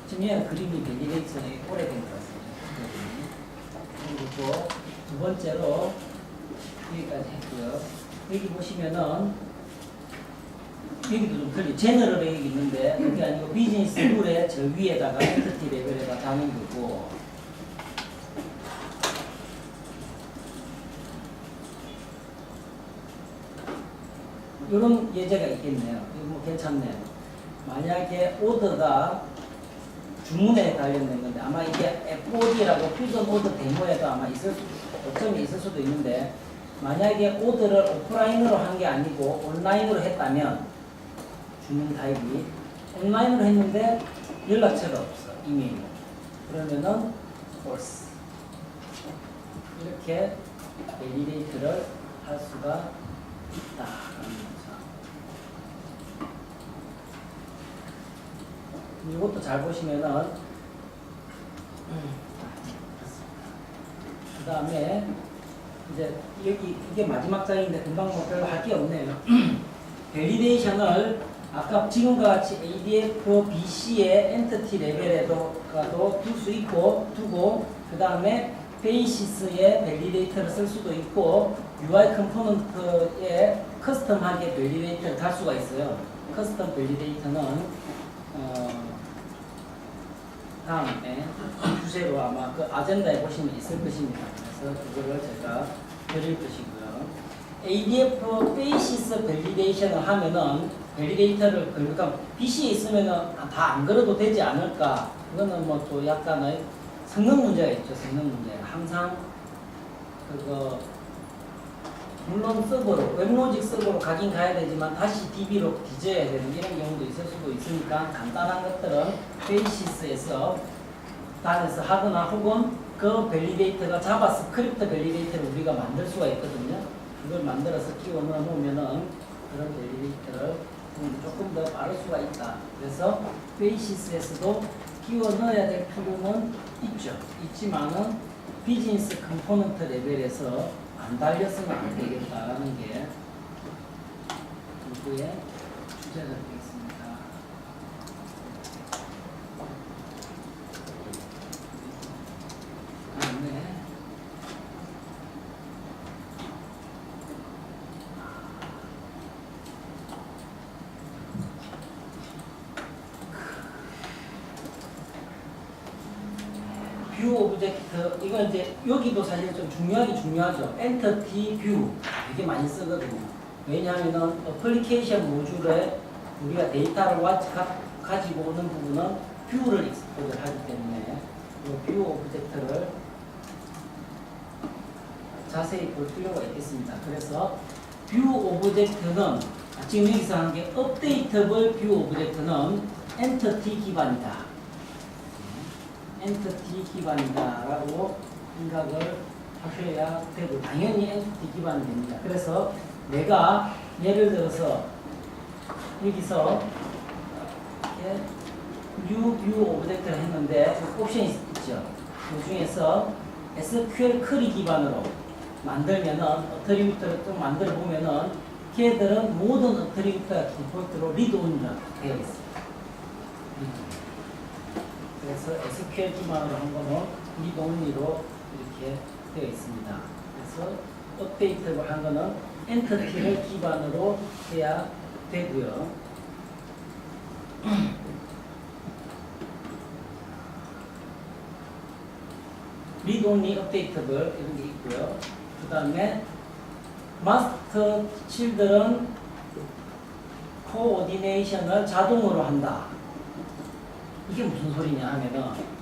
지금 얘는 그림이 밸리데이션이 오래된 것 같습니다. 그리고 두 번째로 여기까지 했고요. 여기 보시면은 여기도 좀 틀리 제너럴 여기 있는데 여기 아니고 비즈니스 룰의 저 위에다가 엔티티 레벨에다 다는 거고, 이런 예제가 있겠네요. 이거 뭐 괜찮네요. 만약에 오더가 주문에 관련된 건데 아마 이게 FOD라고 퓨전 오더 데모에도 아마 어점이 있을 수도 있는데, 만약에 오더를 오프라인으로 한 게 아니고 온라인으로 했다면 주문 타입이 온라인으로 했는데 연락처가 없어, 이메일. 그러면은 false. 이렇게 밸리데이트를 할 수가 있다. 이것도 잘 보시면은 그 다음에 이제 여기 이게 마지막 장인데 금방 뭐 별로 할 게 없네요. 밸리데이션을 아까 지금과 같이 ADF BC의 엔티티 레벨에도 둘 수 있고 두고, 그 다음에 베이시스의 밸리데이터를 쓸 수도 있고 UI 컴포넌트에 커스텀하게 밸리데이터를 달 수가 있어요. 커스텀 밸리데이터는 다음에 주제로 아마 그 아젠다에 보시면 있을 것입니다. 그래서 그거를 제가 드릴 것이고요. ADF 베이시스 밸리데이션을 하면은 밸리데이터를 그러니까 BC에 있으면은 다 안 걸어도 되지 않을까? 그거는 뭐 또 약간의 성능 문제가 있죠. 성능 문제. 항상 그거 물론 서버로 웹로직 서버로 가긴 가야 되지만 다시 DB로 뒤져야 되는 이런 경우도 있을 수도 있으니까 간단한 것들은 베이시스에서 단에서 하거나 혹은 그 밸리데이터가 자바스크립트 밸리데이터를 우리가 만들 수가 있거든요. 그걸 만들어서 끼워 넣어 놓으면은 그런 밸리데이터를 조금 더 빠를 수가 있다. 그래서 베이시스에서도 끼워 넣어야 될 필요는 있죠. 있지만은 비즈니스 컴포넌트 레벨에서 안 달렸으면 안 되겠다라는 게 공부의 주제가 되겠습니다. 다음에 뷰 오브젝트, 이건 이제 여기도 사실 좀 중요하죠. 엔터티 뷰 되게 많이 쓰거든요. 왜냐하면 어플리케이션 모듈에 우리가 데이터를 가지고 오는 부분은 뷰를 익스포즈를 하기 때문에 이 뷰 오브젝트를 자세히 볼 필요가 있겠습니다. 그래서 뷰 오브젝트는 지금 여기서 한 게 업데이터블 뷰 오브젝트는 엔터티 기반이다. 엔티티 기반이다라고 생각을 하셔야 되고, 당연히 엔티티 기반이 됩니다. 그래서 내가 예를 들어서 여기서 뷰 오브젝트를 했는데 옵션이 있죠. 그 중에서 SQL 쿼리 기반으로 만들면은 어트리뷰트를 좀 만들어 보면은 걔들은 모든 어트리뷰트가 디폴트로 리드 온리가 되어 있어요. 그래서 SQL 기반으로 한 거는 리드 온리로 이렇게 되어 있습니다. 그래서 업데이트를 한 거는 엔티티를 기반으로 해야 되고요. 리드 온리 업데이터블 이런 게 있고요. 그 다음에 마스터 칠들은 코오디네이션을 자동으로 한다. 이게 무슨 소리냐 하면은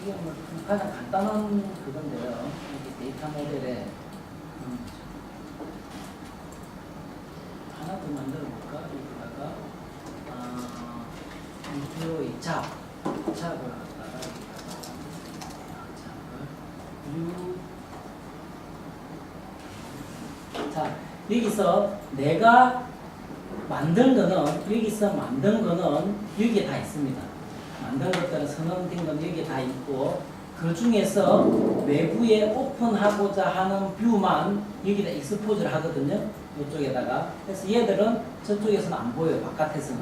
이게 뭐 가장 간단한 그건데요. 이게 데이터 모델에 하나 더 만들어 볼까? 여기다가 뷰의 잡을 갖다가 자, 여기서 내가 만든 거는 여기서 만든 거는 여기에 다 있습니다. 만든 것들은 선언된 건 여기에 다 있고 그 중에서 외부에 오픈하고자 하는 뷰만 여기다 익스포즈를 하거든요. 이쪽에다가. 그래서 얘들은 저쪽에서는 안 보여요. 바깥에서는.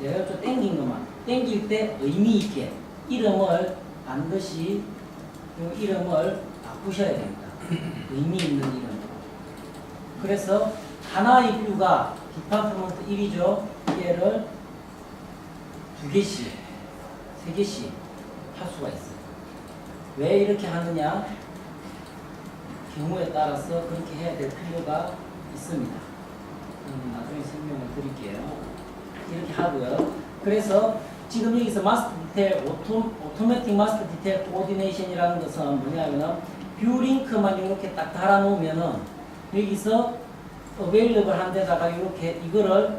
내가 좀 땡긴 것만. 땡길 때 의미 있게 이름을 반드시 이 이름을 바꾸셔야 됩니다. 의미 있는 이름. 그래서 하나의 뷰가 디파트먼트 1이죠. 얘를 2개씩, 3개씩 할 수가 있어요. 왜 이렇게 하느냐? 경우에 따라서 그렇게 해야 될 필요가 있습니다. 나중에 설명을 드릴게요. 이렇게 하고요. 그래서 지금 여기서 마스터 디테일, 오토매틱 마스터 디테일 코디네이션이라는 것은 뭐냐면은 뷰 링크만 이렇게 딱 달아놓으면은 여기서 어베일러블 한 데다가 이렇게 요거를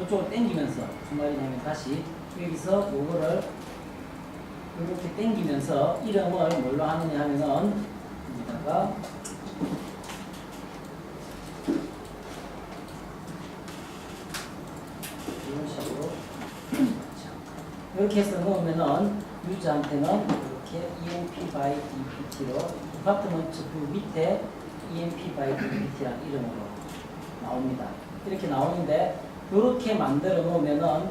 이쪽으로 당기면서 무슨 말이냐면 다시 여기서 요거를 이렇게 당기면서 이름을 뭘로 하느냐 하면은 여기다가 이런 식으로 이렇게 해서 넣으면은 유저한테는 이렇게 EMP by DPT로 디파트먼트 뷰 밑에 EMP by DPT라는 이름으로 나옵니다. 이렇게 나오는데 이렇게 만들어 놓으면은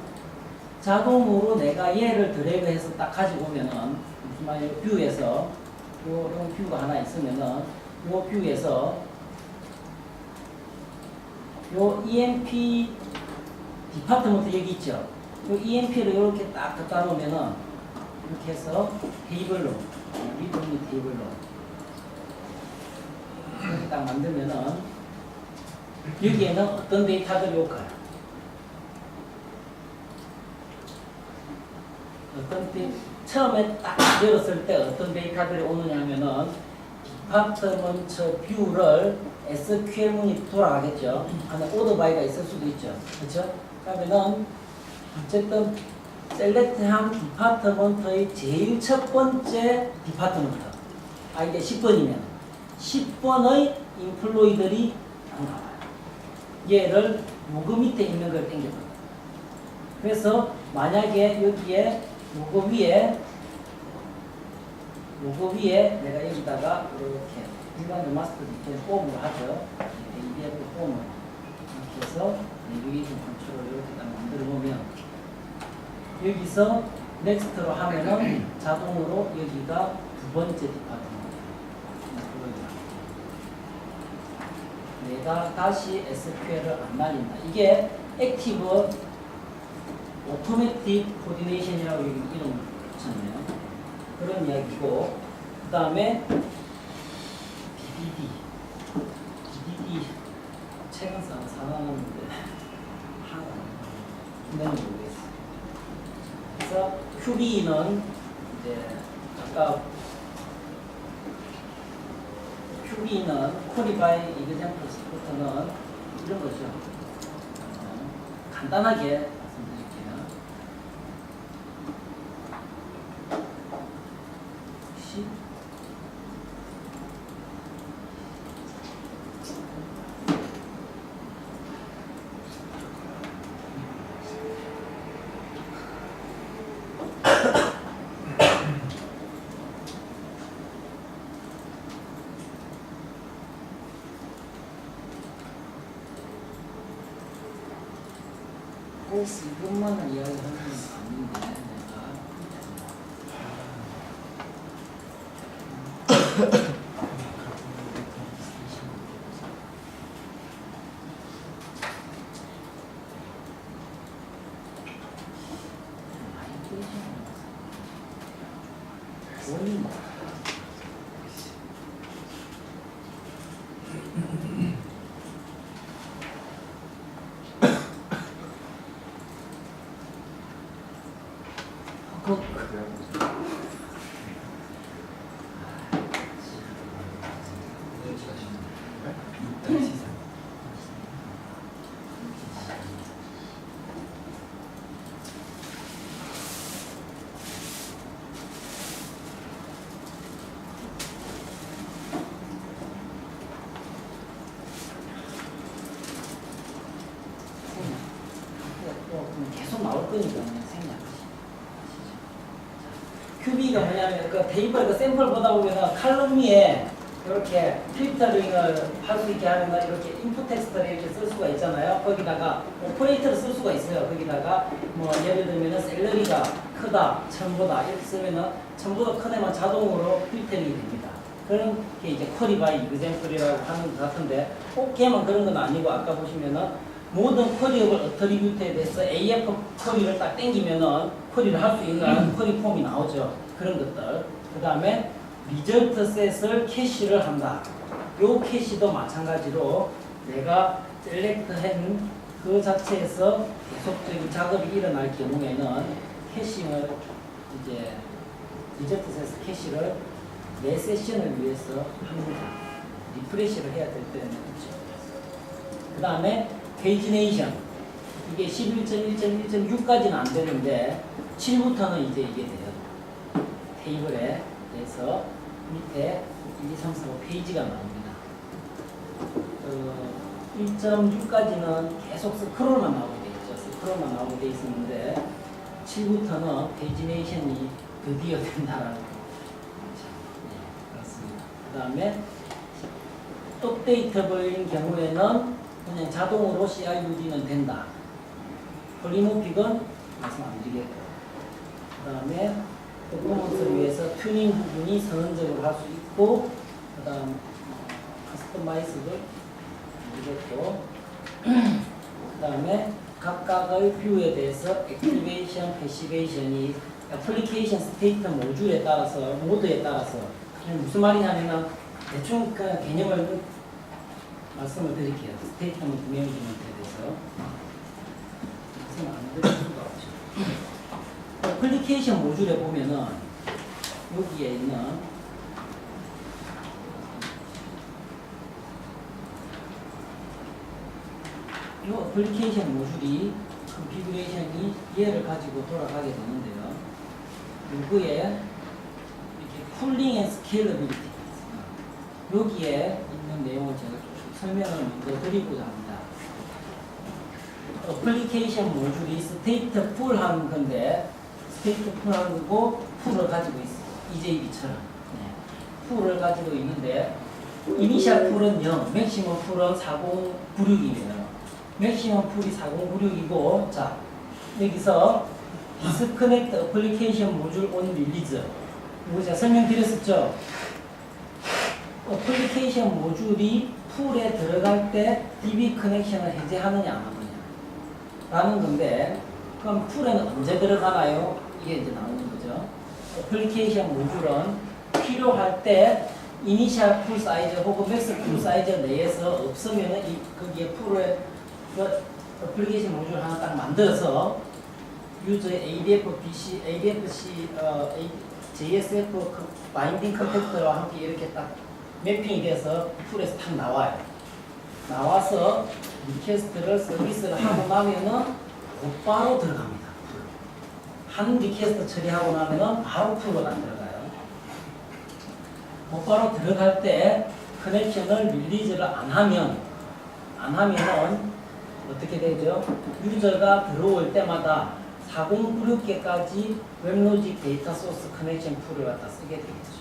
자동으로 내가 얘를 드래그해서 딱 가지고 오면은 무슨 말이에요? 뷰에서 이런 뷰가 하나 있으면은 이 뷰에서 요 EMP 디파트먼트 여기 있죠. 요 EMP를 이렇게 딱 갖다 놓으면은 이렇게 해서 테이블로 리드미 테이블로 이렇게 딱 만들면은 여기에는 어떤 데이터들이 올까요? 처음에 딱 열었을 때 어떤 데이터들이 오느냐 하면은 디파트먼트 뷰를 SQL문이 돌아가겠죠. 안에 오더 바이가 있을 수도 있죠. 그렇죠? 그러면은 어쨌든 셀렉트한 디파트먼트의 제일 첫 번째 디파트먼트 이게 10번이면 10번의 인플로이들이 나와요. 얘를 요거 밑에 있는 걸 당겨봐요. 그래서 만약에 여기에 요거 위에 내가 여기다가 이렇게 일반적 마스터 디테일 폼으로 하죠. ADF 폼을 이렇게 해서 내비게이션 컨트롤을 이렇게 딱 만들어 놓으면 여기서 넥스트로 하면은 자동으로 여기가 두 번째 디파트먼트. 내가 다시 SQL을 안 날린다. 이게 액티브 오토매틱 코디네이션이라고 여기 이름 붙였네요. 그런 이야기고, 그 다음에 BDD 책은 사놨는데 하나는 모르겠어요. 그래서 QB는 이제 아까 QB는 쿼리바이 이그젠플 스포트는 이런 거죠. 간단하게 말씀드릴게요. 혹시 꼭 이것만을 이야기하는 건 아닌데 내가 큐비가 뭐냐면 그 테이블 그 샘플 보다 보면은 칼럼 위에 이렇게 필터링을 할 수 있게 하면 이렇게 인풋 텍스트를 이렇게 쓸 수가 있잖아요. 거기다가 오퍼레이터를 쓸 수가 있어요. 거기다가 뭐 예를 들면은 샐러리가 크다, 1000보다 이렇게 쓰면은 1000보다 큰 애만 자동으로 필터링이 됩니다. 그런 게 이제 쿼리 바이 이그젬플이라고 하는 것 같은데 꼭 걔만 그런 건 아니고 아까 보시면은 모든 쿼리업을 어트리뷰트에 대해서 AF 쿼리를 딱 땡기면은 쿼리를 할 수 있는 쿼리 폼이 나오죠. 그런 것들. 그 다음에 리절트 셋을 캐시를 한다. 요 캐시도 마찬가지로 내가 셀렉트한 그 자체에서 계속적인 작업이 일어날 경우에는 캐싱을 이제 리절트 셋 캐시를 내 세션을 위해서 합니다. 리프레시를 해야 될 때는 그렇죠. 그 다음에 페이지네이션 이게 11.1.1.6까지는 안 되는데 7부터는 이제 이게 돼요. 테이블에 대해서 밑에 1, 2, 3, 4, 5 페이지가 나옵니다. 1.6까지는 계속 스크롤만 나오게 돼 있죠. 스크롤만 나오게 돼 있었는데 7부터는 페이지네이션이 드디어 된다라는 거죠. 네, 그렇습니다. 그 다음에 업데이터블인 경우에는 그냥 자동으로 CRUD는 된다. 폴리모픽은 말씀 안 드리겠고. 그 다음에 퍼포먼스를 위해서 튜닝 부분이 선언적으로 할 수 있고, 그 다음 커스터마이즈를 드리겠고, 그 다음에 각각의 뷰에 대해서 액티베이션, 패시베이션이 애플리케이션 스테이트 모듈에 따라서, 모드에 따라서 무슨 말이냐면 대충 그 개념을 말씀을 드릴게요. 스테이트먼트 매니지먼트에 대해서 말씀 안 드릴 수가 없죠. 애플리케이션 모듈에 보면은 여기에 있는 이 애플리케이션 모듈이 컨피그레이션이 얘를 가지고 돌아가게 되는데요. 여기에 이렇게 쿨링 앤 스케일러빌리티가 있습니다. 여기에 있는 내용을 제가 좀 설명을 먼저 드리고자 합니다. 애플리케이션 모듈이 스테이트 풀한 건데 스테이트 풀한 거고 풀을 가지고 있어요. EJB처럼. 네. 풀을 가지고 있는데 이니셜 풀은 0, 맥시멈 풀은 4096이에요. 맥시멈 풀이 4096이고 자 여기서 디스커넥트 애플리케이션 모듈 온 릴리즈 이거 제가 설명드렸었죠. 애플리케이션 모듈이 풀에 들어갈 때 DB 커넥션을 해제하느냐 안 하느냐 라는 건데 그럼 풀에는 언제 들어가나요? 이게 이제 나오는 거죠. 애플리케이션 모듈은 필요할 때 이니셜 풀 사이즈 혹은 맥스 풀 사이즈 내에서 없으면 거기에 풀에 그 애플리케이션 모듈 하나 딱 만들어서 유저의 ADF-BC, ADF-C, JSF 바인딩 컨택터와 함께 이렇게 딱 매핑이 돼서 풀에서 딱 나와요. 나와서 리퀘스트를 서비스를 하고 나면은 곧바로 들어갑니다. 한 리퀘스트 처리하고 나면은 바로 풀로 안 들어가요. 곧바로 들어갈 때 커넥션을 릴리즈를 안 하면은 어떻게 되죠? 유저가 들어올 때마다 4096개까지 웹로직 데이터 소스 커넥션 풀을 갖다 쓰게 되겠죠.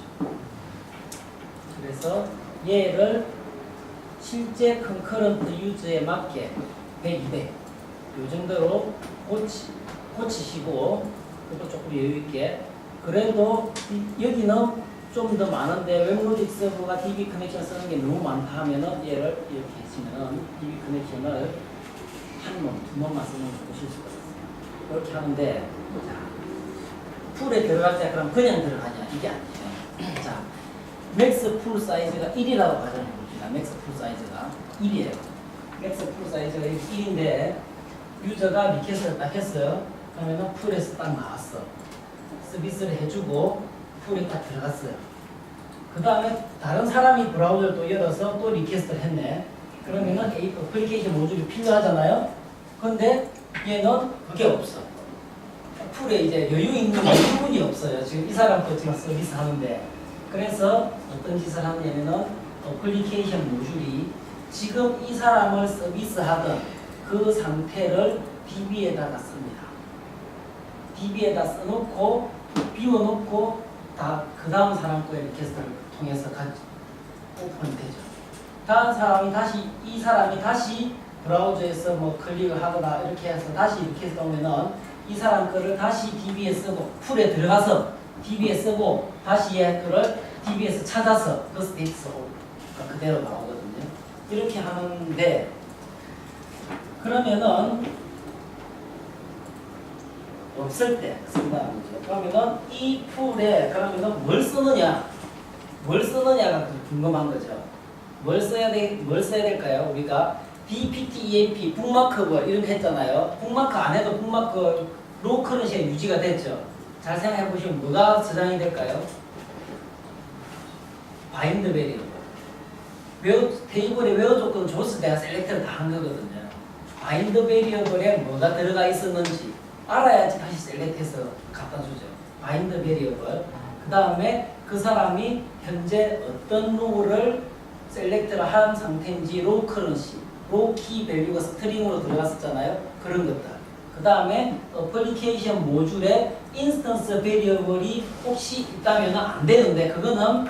그래서 얘를 실제 컨커런트 유저에 맞게 100, 200 요 정도로 고치시고 그것도 조금 여유있게 그래도 여기는 좀 더 많은데 웹로직 서버가 DB 커넥션 쓰는 게 너무 많다 하면은 얘를 이렇게 했으면은 DB 커넥션을 한 놈, 두 놈만 쓰는 걸 보실 수가 있어요. 이렇게 하는데 자, 풀에 들어갈 때 그럼 그냥 들어가냐 이게 아니에요. 자, 맥스 풀 사이즈가 1이라고 가정해 봅시다. 맥스 풀 사이즈가 1이에요. 맥스 풀 사이즈가 1인데 유저가 리퀘스트를 딱 했어요. 그러면은 풀에서 딱 나왔어. 서비스를 해주고 풀에 딱 들어갔어요. 그 다음에 다른 사람이 브라우저를 또 열어서 또 리퀘스트를 했네. 그러면은 애플리케이션 모듈이 필요하잖아요. 근데 얘는 그게 없어. 풀에 이제 여유 있는 부분이 없어요. 지금 이 사람도 지금 서비스 하는데. 그래서 어떤 짓을 하냐면은 애플리케이션 모듈이 지금 이 사람을 서비스하던 그 상태를 DB에다가 씁니다. DB에다 써놓고 비워놓고 다 그 다음 사람 거에 리퀘스트를 통해서 오픈이 되죠. 다음 사람이 다시 이 사람이 다시 브라우저에서 뭐 클릭을 하거나 이렇게 해서 다시 리퀘스트 오면은 이 사람 거를 다시 DB에 쓰고 풀에 들어가서 DB에 쓰고 다시 얘 거를 DB에서 찾아서 그 스테이트스 그대로 나오거든요. 이렇게 하는데 그러면은 없을 때 쓴다는 거죠. 그러면은 이 풀에 그러면은 뭘 쓰느냐가 궁금한 거죠. 뭘 써야 될까요? 우리가 BPT, EAP, 북마크 뭐 이런 거 했잖아요. 북마크 안 해도 북마크 로우 커런시가 유지가 됐죠. 잘 생각해 보시면 뭐가 저장이 될까요? 바인드 베리어블. 테이블에 웨어 조건을 줬을 때 내가 셀렉트를 다 한 거거든요. 바인드 베리어블에 뭐가 들어가 있었는지 알아야지 다시 셀렉트해서 갖다 주죠. 바인드 베리어블. 그 다음에 그 사람이 현재 어떤 로우를 셀렉트를 한 상태인지 로우 커런시, 로우 키 밸류가 스트링으로 들어갔었잖아요. 그런 것들. 그 다음에 어플리케이션 모듈에 인스턴스 베리어블이 혹시 있다면 안 되는데 그거는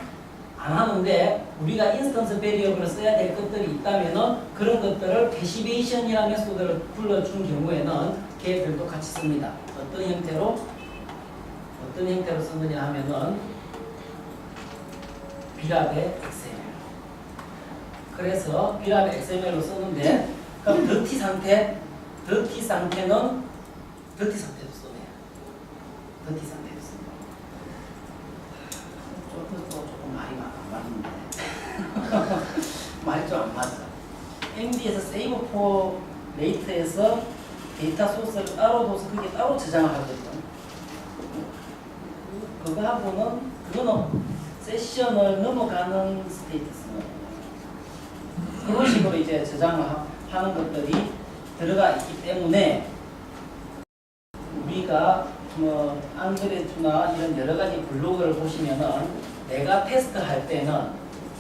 안 하는데 우리가 인스턴스 베리어블을 써야 될 것들이 있다면 그런 것들을 패시베이션이라는 메소드를 불러준 경우에는 걔들도 같이 씁니다. 어떤 형태로 쓰느냐 하면은 비랍의 XML. 그래서 비랍의 XML로 쓰는데 그럼 더티 상태는 더티 상태도 써네요. 더티 상태도 씁니다. 조금 말이 안 맞는데 말이 좀 안 맞아. MD에서 세이브 포 레이트에서 데이터 소스를 따로 둬서 그게 따로 저장을 하거든요. 그거는 세션을 넘어가는 스테이터스는 그런 식으로 이제 저장을 하는 것들이 들어가 있기 때문에 우리가 뭐 안드레주나 이런 여러 가지 블로그를 보시면은 내가 테스트할 때는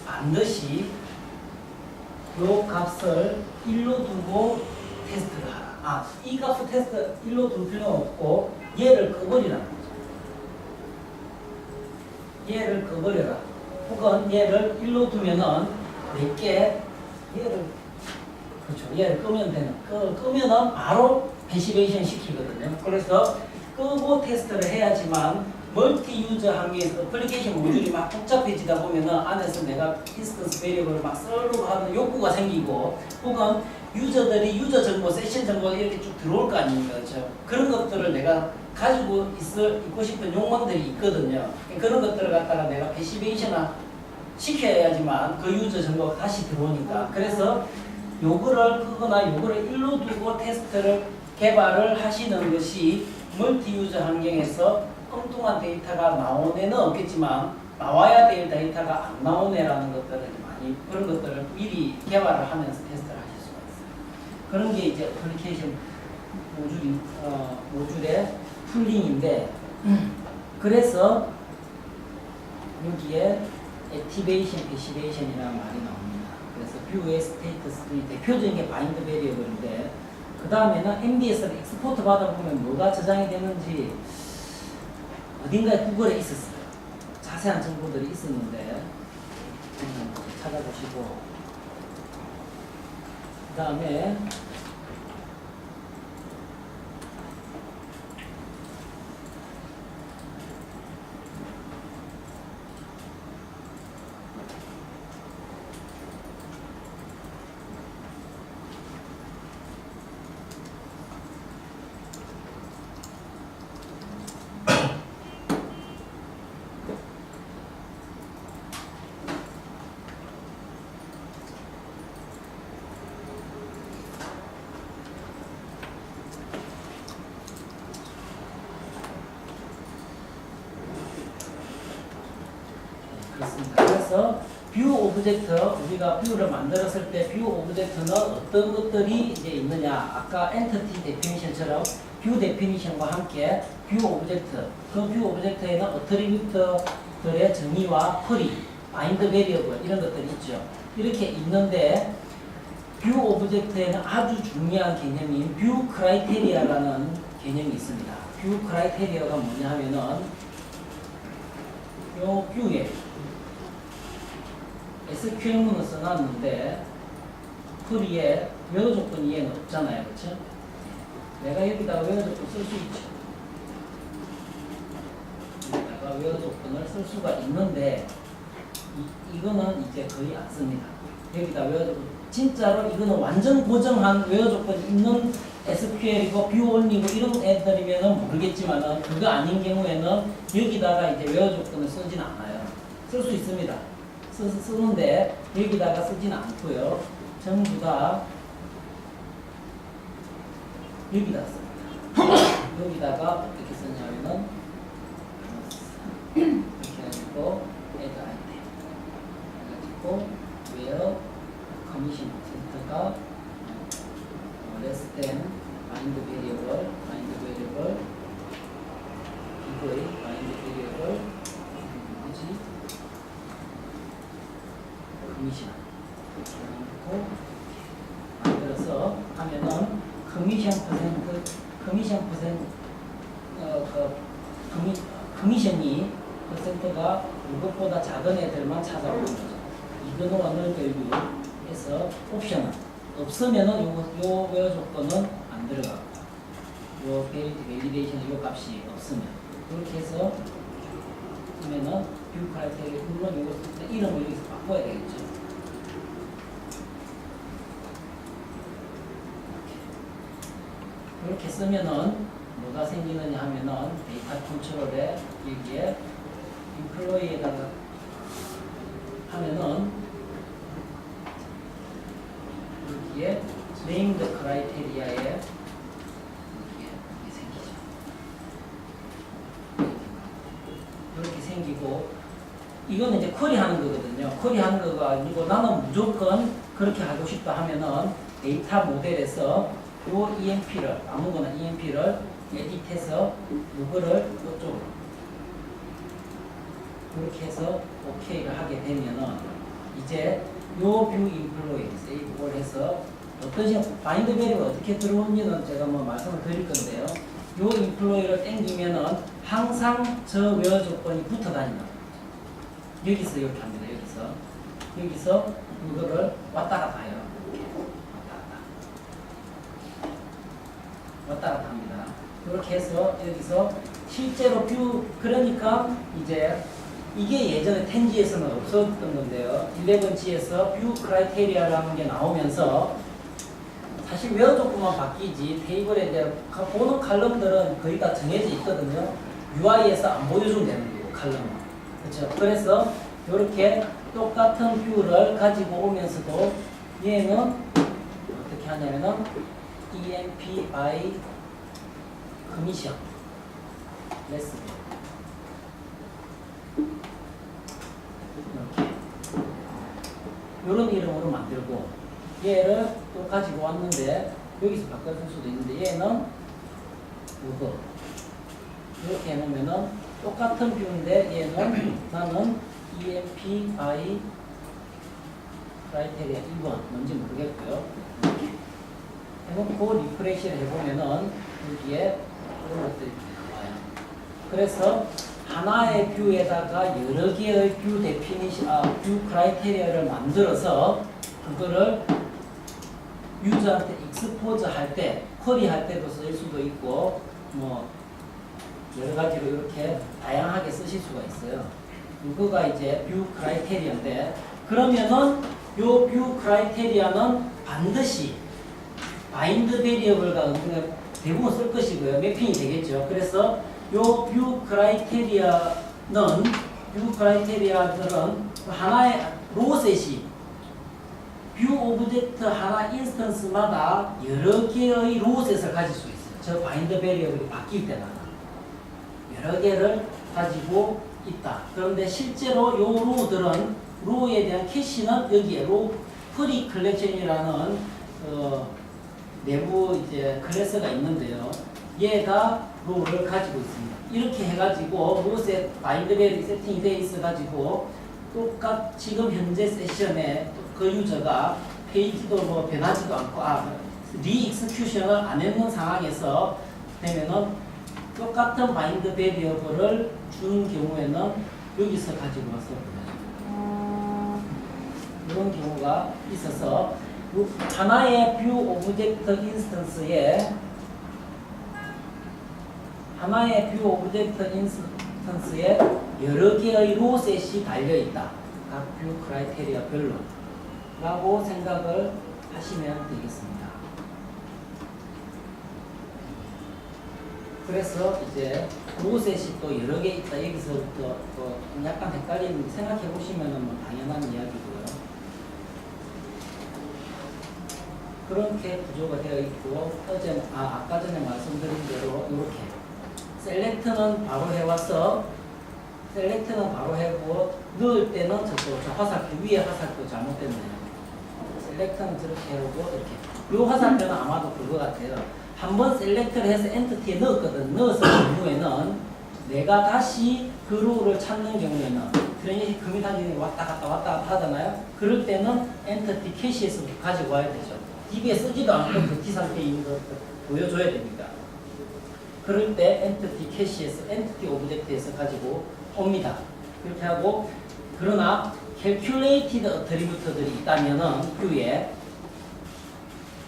반드시 요 값을 1로 두고 테스트를 하라. 이 값을 테스트 1로 둘 필요는 없고 얘를 꺼버리라는 거죠. 얘를 꺼버려라. 혹은 얘를 1로 두면은 내게 얘를 끄면 되는. 끄면은 바로 패시베이션 시키거든요. 그래서 끄고 테스트를 해야지만 멀티 유저 환경에서 어플리케이션 모듈이 막 복잡해지다 보면은 안에서 내가 인스턴스 베리어블을 막 썰려고 하는 욕구가 생기고 혹은 유저들이 유저 정보, 세션 정보가 이렇게 쭉 들어올 거 아닙니까? 그렇죠? 그런 것들을 내가 가지고 있고 싶은 욕망들이 있거든요. 그런 것들을 갖다가 내가 패시베이션 시켜야지만 그 유저 정보가 다시 들어오니까. 그래서 요거를 끄거나 요거를 1로 두고 테스트를 개발을 하시는 것이 멀티 유저 환경에서 엉뚱한 데이터가 나온 애는 없겠지만 나와야 될 데이터가 안 나온 애라는 것들을 많이 그런 것들을 미리 개발을 하면서 테스트를 하실 수가 있어요. 그런 게 이제 어플리케이션 모듈의 풀링인데 그래서 여기에 액티베이션, 패시베이션이라는 말이 나옵니다. 그래서 뷰의 스테이터스의 대표적인 게 바인드 베리어블인데 그 다음에는 MD에서 엑스포트 받아보면 뭐가 저장이 되는지 어딘가에 구글에 있었어요. 자세한 정보들이 있었는데 찾아보시고 그 다음에 그렇습니다. 그래서 뷰 오브젝트 우리가 뷰를 만들었을 때 뷰 오브젝트는 어떤 것들이 이제 있느냐 아까 엔티티 데피니션처럼 뷰 데피니션과 함께 뷰 오브젝트 그 뷰 오브젝트에는 어트리뷰트들의 정의와 쿼리 바인드 베리어블 이런 것들이 있죠. 이렇게 있는데 뷰 오브젝트에는 아주 중요한 개념인 뷰 크라이테리아라는 개념이 있습니다. 뷰 크라이테리아가 뭐냐 하면은 요 뷰에 SQL문을 써놨는데 쿼리에 웨어 조건이 얘는 없잖아요. 그렇죠? 내가 여기다가 웨어 조건 쓸 수 있죠. 여기다가 웨어 조건을 쓸 수가 있는데 이거는 이제 거의 안 씁니다. 여기다 웨어 조건 진짜로 이거는 완전 고정한 웨어 조건이 있는 SQL이고 뷰 올리고 이런 애들이면은 모르겠지만은 그거 아닌 경우에는 여기다가 이제 웨어 조건을 쓰진 않아요. 쓸 수 있습니다. 쓰는데 여기다가 쓰지는 않고요. 전부 다 여기다가 씁니다. 여기다가 어떻게 쓰냐면은 이렇게 해가지고 add item 해가지고 where commission 센터가 less than bind variable 이거의 bind variable 뭐지? 커미션 이렇게 만들어서 하면은 커미션이 퍼센트가 이것보다 작은 애들만 찾아오는 거죠. 이거는 오늘 교육에서 옵션은 없으면은 요 웨어 조건은 안 들어가고 요 밸리데이션 요 값이 없으면 그렇게 해서 하면은 뷰 크라이테리아 물론 요거 이름을 여기서 바꿔야 되겠죠. 이렇게 쓰면은 뭐가 생기느냐 하면은 데이터 컨트롤에 여기에 인플로이에다가 하면은 여기에 named criteria에 여기에 생기죠. 이렇게 생기고 이거는 이제 쿼리 하는 거거든요. 쿼리 하는 거가 아니고 나는 무조건 그렇게 하고 싶다 하면은 데이터 모델에서 요 EMP를 아무거나 EMP를 에디트해서 이거를 이쪽으로 그렇게 해서 OK를 하게 되면은 이제 요 뷰 인플로이 세이브를 해서 어떤 식으로 바인드 베리가 어떻게 들어오는지는 제가 뭐 말씀을 드릴 건데요. 요 인플로이를 땡기면은 항상 저 웨어 조건이 붙어 다닌다. 여기서 이렇게 합니다. 여기서 이거를 왔다 갔다 해요. 왔다 갔다 합니다. 그렇게 해서 여기서 실제로 뷰 그러니까 이제 이게 예전에 10G에서는 없었던 건데요. 11G에서 뷰 크라이테리아라는 게 나오면서 사실 웨어 조건만 바뀌지 테이블에 이제 보는 칼럼들은 거의 다 정해져 있거든요. UI에서 안 보여주면 되는 거고 칼럼은. 그렇죠. 그래서 이렇게 똑같은 뷰를 가지고 오면서도 얘는 어떻게 하냐면은 EMP by commission less 이렇게 이런 이름으로 만들고 얘를 또 가지고 왔는데 여기서 바꿔줄 수도 있는데 얘는 이거 이렇게 해놓으면은 똑같은 뷰인데 얘는 나는 EMP by criteria 1번 뭔지 모르겠고요. 이렇게 해놓고 리프레시를 해보면은 여기에 이런 것들이 나와요. 그래서 하나의 뷰에다가 여러 개의 뷰 뷰 크라이테리아를 만들어서 그거를 유저한테 익스포즈 할 때, 쿼리 할 때도 쓸 수도 있고, 뭐 여러 가지로 이렇게 다양하게 쓰실 수가 있어요. 이거가 이제 뷰 크라이테리아인데, 그러면은 요 뷰 크라이테리아는 반드시 바인드 베리어블과 대부분 쓸 것이고요. 매핑이 되겠죠. 그래서 요 뷰 크라이테리아들은 하나의 로셋이 뷰 오브젝트 하나 인스턴스마다 여러 개의 로셋을 가질 수 있어요. 저 바인드 베리어블이 바뀔 때마다 여러 개를 가지고 있다. 그런데 실제로 요 로우들은 로우에 대한 캐시는 여기에 로우 프리 컬렉션이라는 내부 이제 클래스가 있는데요. 얘가 로우를 가지고 있습니다. 이렇게 해가지고 로셋 바인드 베리 세팅이 되어 있어가지고 지금 현재 세션에 그 유저가 페이지도 뭐 변하지도 않고 리익스큐션을 안 했는 상황에서 되면은 똑같은 바인드 베리어블을 준 경우에는 여기서 가지고 와서 이런 경우가 있어서 하나의 뷰 오브젝트 인스턴스에 여러 개의 로셋이 달려있다. 각 뷰 크라이테리아별로 라고 생각을 하시면 되겠습니다. 그래서 이제 로셋이 또 여러 개 있다. 여기서부터 또 약간 헷갈리는데 생각해 보시면 뭐 당연한 이야기고요. 그렇게 구조가 되어 있고 아까 전에 말씀드린 대로 이렇게 셀렉트는 바로 해고 넣을 때는 저 화살표 위에 화살표 잘못됐네요. 셀렉트는 저렇게 해오고 이렇게 이 화살표는 아마도 그거 같아요. 한번 셀렉트를 해서 엔티티에 넣었거든. 넣었을 경우에는 내가 다시 그 로우를 찾는 경우에는 트랜지션 커밋하기 왔다 갔다 하잖아요. 그럴 때는 엔티티 캐시에서 가지고 와야 되죠. DB에 쓰지도 않고 그 D 상태에 있는 거 보여줘야 됩니다. 그럴 때 엔티티 캐시에서 엔티티 오브젝트에서 가지고 옵니다. 그렇게 하고 그러나 calculated attribute들이 있다면은 뷰에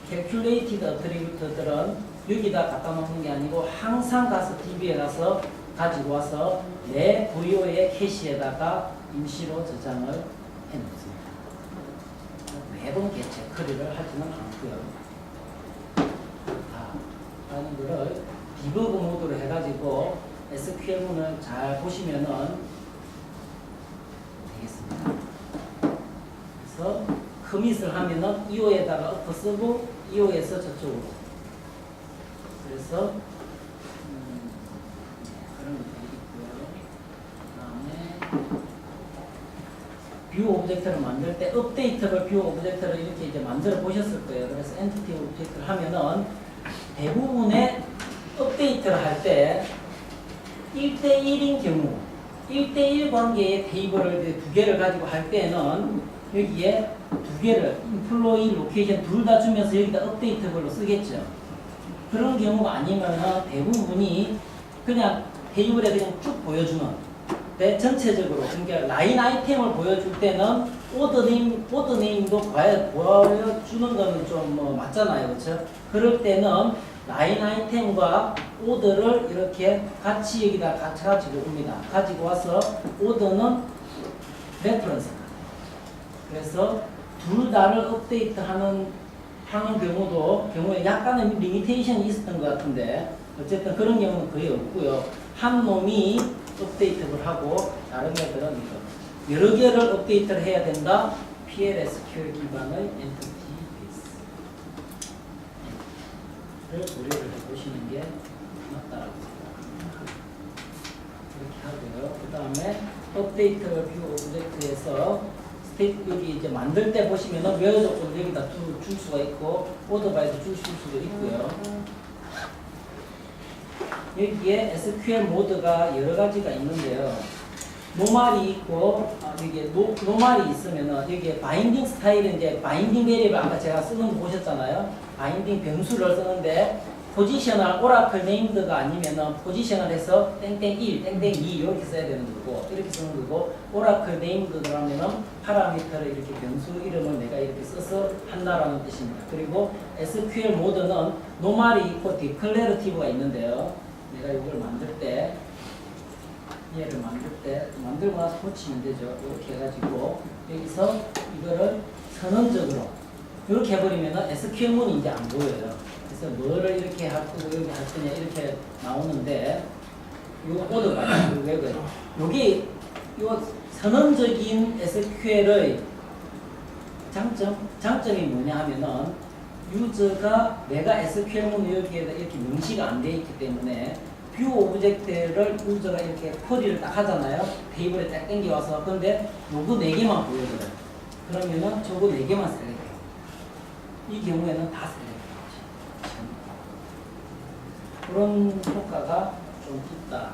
calculated attribute들은 여기다 갖다 놓는 게 아니고 항상 가서 DB에 가서 가지고 와서 내 VO의 캐시에다가 임시로 저장을 해 놓습니다. 매번 체크를 하지는 않고요. 라는 거를 디버그 모드로 해가지고 SQL문을 잘 보시면은 되겠습니다. 그래서 커밋을 하면은 EO에다가 엎어 쓰고 EO에서 저쪽으로. 그래서 그런 것들이 있고요. 그다음에 뷰 오브젝트를 만들 때 업데이터블 뷰 오브젝트를 이렇게 이제 만들어 보셨을 거예요. 그래서 엔티티 오브젝트를 하면은 대부분의 업데이트를 할 때 1대1인 경우 1대1 관계의 테이블을 두 개를 가지고 할 때는 여기에 두 개를 인플로이 로케이션 둘 다 주면서 여기다 업데이터블로 쓰겠죠. 그런 경우가 아니면은 대부분이 그냥 테이블에 그냥 쭉 보여주는 전체적으로 그러니까 라인 아이템을 보여줄 때는 오더 네임도 보여주는 거는 좀 뭐 맞잖아요. 그렇죠? 그럴 때는 라인 아이템과 오더를 이렇게 같이 여기다 같이 가지고 옵니다. 가지고 와서 오더는 레퍼런스. 그래서 둘 다를 업데이트하는 경우에 약간의 리미테이션이 있었던 것 같은데 어쨌든 그런 경우는 거의 없고요. 한 놈이 업데이트를 하고 다른 애들은 이거 여러 개를 업데이트를 해야 된다. PLSQL 기반의 엔티티 베이스를 고려를 해보시는 게 맞다라고 생각합니다. 그렇게 하고요. 그 다음에 업데이트 뷰 오브젝트에서 스테이트 여기 이제 만들 때 보시면은 웨어 조건 여기다 줄 수가 있고 오더바이도 줄 수도 있고요. 여기에 SQL 모드가 여러 가지가 있는데요. 노말이 있고 여기에 노말이 있으면은 여기에 바인딩 스타일은 이제 바인딩 베리어블 아까 제가 쓰는 거 보셨잖아요. 바인딩 변수를 쓰는데 포지셔널 오라클 네임드가 아니면은 포지셔널 해서 땡땡1, 땡땡2 이렇게 써야 되는 거고 이렇게 쓰는 거고 오라클 네임드라면은 파라미터를 이렇게 변수 이름을 내가 이렇게 써서 한다라는 뜻입니다. 그리고 SQL 모드는 노말이 있고 디클레러티브가 있는데요. 내가 이걸 만들 때 얘를 만들고 나서 고치면 되죠. 이렇게 해가지고 여기서 이거를 선언적으로 이렇게 해버리면 SQL문이 이제 안 보여요. 그래서 뭐를 이렇게 할 거고 여기 할 거냐 이렇게 나오는데 이거 오더가 왜 그래요? 여기 요 선언적인 SQL의 장점이 뭐냐 하면은 유저가 내가 SQL문을 여기에다 이렇게 명시가 안 되어 있기 때문에 뷰 오브젝트를 유저가 이렇게 쿼리를 딱 하잖아요. 테이블에 딱 당겨와서. 근데 요거 4개만 보여줘요. 그러면은 저거 4개만 셀렉해요. 이 경우에는 다 셀렉해요. 그런 효과가 좀 있다.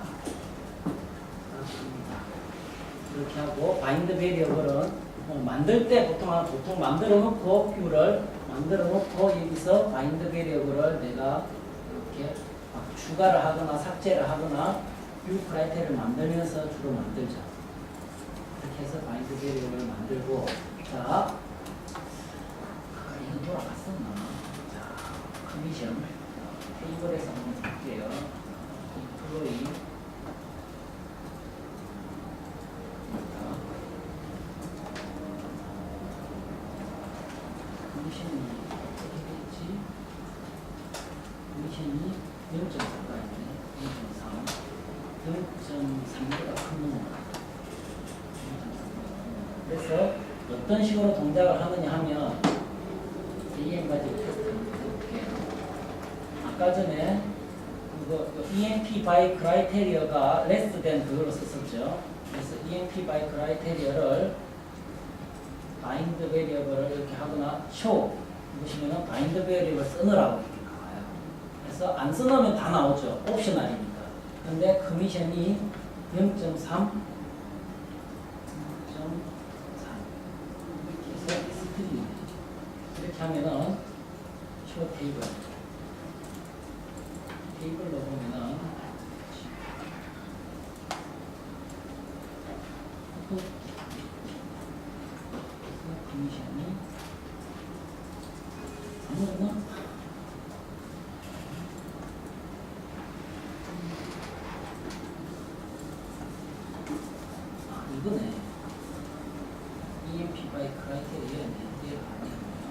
이렇게 하고 바인드 베리어블은 만들 때 보통 만들어 놓고 뷰를 만들어 놓고 여기서 바인드 베리어블을 내가 이렇게 추가를 하거나 삭제를 하거나 뷰 크라이테리아를 만들면서 주로 만들죠. 이렇게 해서 바인드 베리어블을 만들고 자 아까 이거 돌아갔었나? 자 커미션 테이블에서 한번 볼게요. 인플로이 커미션이 어떻게 됐지? 커미션이 0.4가 있네. 0.3보다 큰 놈. 그래서 어떤 식으로 동작을 하느냐 하면 EM 가지고 테스트 한번 해볼게요. 아까 전에 그거 EMP by criteria가 less than 그걸로 썼었죠. 그래서 EMP by criteria를 bind variable을 이렇게 하거나 show 보시면은 bind variable 쓰느라고 이렇게 나와요. 그래서 안 써놓으면 다 나오죠. 옵셔널이니까. 근데 커미션이 0.3 이렇게 하면은 쇼 테이블로 보면은 커미션이 아무거나 이거네. EMP by criteria였네. 이해가 아니었네요.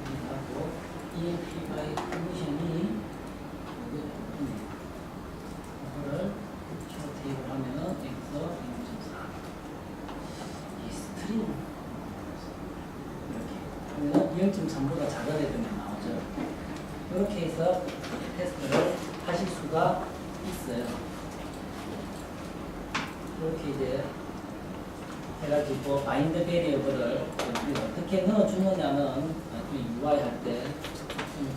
그래서 하고 EMP by 커미션이 이거를 쇼 테이블 하면은 여기서 0.4 이 스트링 이렇게 하면은 0.3보다 작은 애들만 나오죠. 이렇게 해서 테스트를 하실 수가 있어요. 이렇게 이제 해가지고 바인드 베리어블을 어떻게 넣어주느냐는 UI 할 때